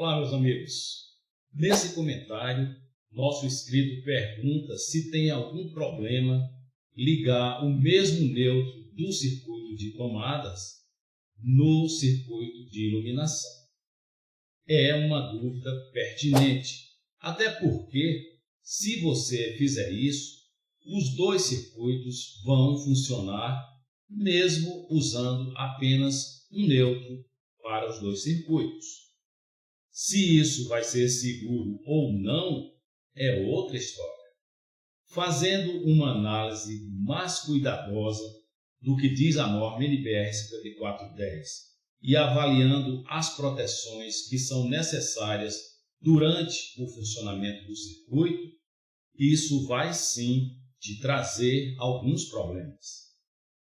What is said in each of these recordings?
Olá, meus amigos. Nesse comentário, nosso inscrito pergunta se tem algum problema ligar o mesmo neutro do circuito de tomadas no circuito de iluminação. É uma dúvida pertinente, até porque, se você fizer isso, os dois circuitos vão funcionar mesmo usando apenas um neutro para os dois circuitos. Se isso vai ser seguro ou não é outra história. Fazendo uma análise mais cuidadosa do que diz a norma NBR 5410 e avaliando as proteções que são necessárias durante o funcionamento do circuito, isso vai sim te trazer alguns problemas.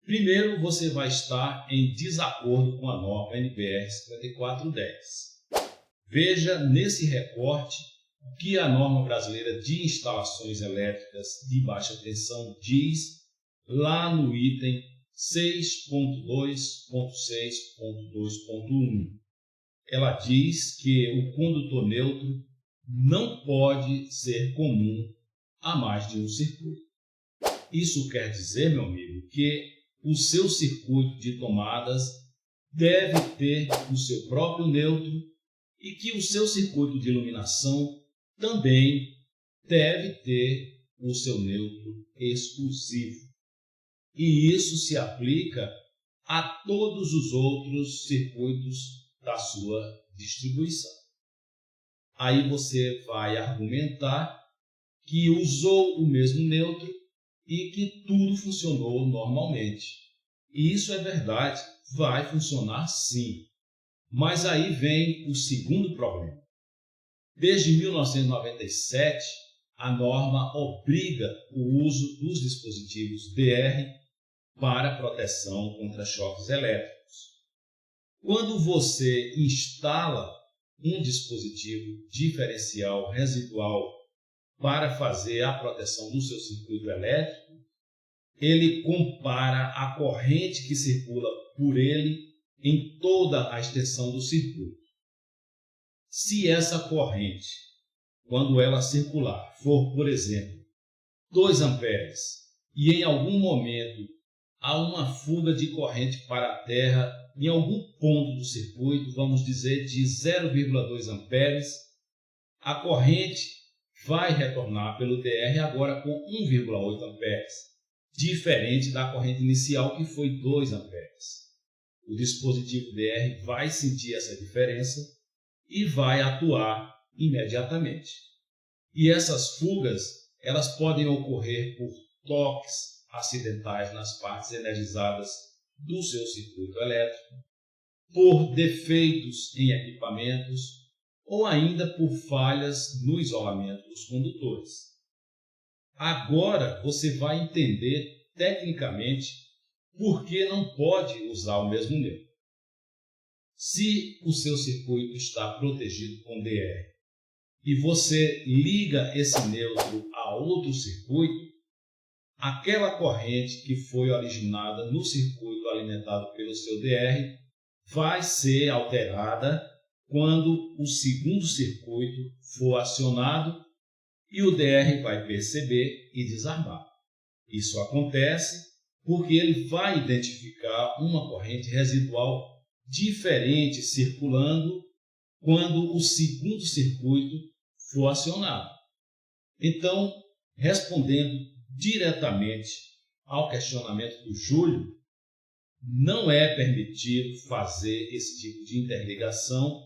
Primeiro, você vai estar em desacordo com a norma NBR 5410. Veja nesse recorte o que a norma brasileira de instalações elétricas de baixa tensão diz lá no item 6.2.6.2.1. Ela diz que o condutor neutro não pode ser comum a mais de um circuito. Isso quer dizer, meu amigo, que o seu circuito de tomadas deve ter o seu próprio neutro e que o seu circuito de iluminação também deve ter o seu neutro exclusivo. E isso se aplica a todos os outros circuitos da sua distribuição. Aí você vai argumentar que usou o mesmo neutro e que tudo funcionou normalmente. E isso é verdade, vai funcionar sim. Mas aí vem o segundo problema. Desde 1997, a norma obriga o uso dos dispositivos DR para proteção contra choques elétricos. Quando você instala um dispositivo diferencial residual para fazer a proteção do seu circuito elétrico, ele compara a corrente que circula por ele em toda a extensão do circuito. Se essa corrente, quando ela circular, for, por exemplo, 2 amperes e em algum momento há uma fuga de corrente para a terra em algum ponto do circuito, vamos dizer de 0,2 amperes, a corrente vai retornar pelo DR agora com 1,8 amperes, diferente da corrente inicial que foi 2 amperes. O dispositivo DR vai sentir essa diferença e vai atuar imediatamente. E essas fugas, elas podem ocorrer por toques acidentais nas partes energizadas do seu circuito elétrico, por defeitos em equipamentos ou ainda por falhas no isolamento dos condutores. Agora você vai entender tecnicamente por que não pode usar o mesmo neutro. Se o seu circuito está protegido com DR e você liga esse neutro a outro circuito, aquela corrente que foi originada no circuito alimentado pelo seu DR vai ser alterada quando o segundo circuito for acionado e o DR vai perceber e desarmar. Isso acontece porque ele vai identificar uma corrente residual diferente circulando quando o segundo circuito for acionado. Então, respondendo diretamente ao questionamento do Júlio, não é permitido fazer esse tipo de interligação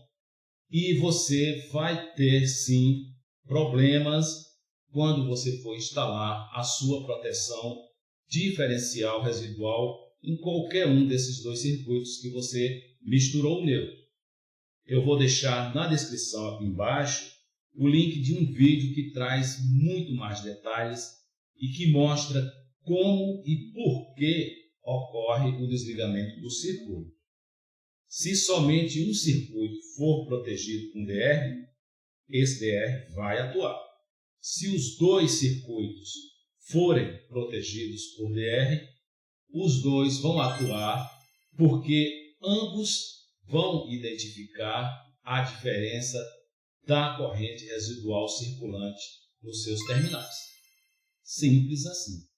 e você vai ter sim problemas quando você for instalar a sua proteção diferencial residual em qualquer um desses dois circuitos que você misturou o neutro. Eu vou deixar na descrição aqui embaixo o link de um vídeo que traz muito mais detalhes e que mostra como e por que ocorre o desligamento do circuito. Se somente um circuito for protegido com DR, esse DR vai atuar. Se os dois circuitos forem protegidos por DR, os dois vão atuar porque ambos vão identificar a diferença da corrente residual circulante nos seus terminais. Simples assim.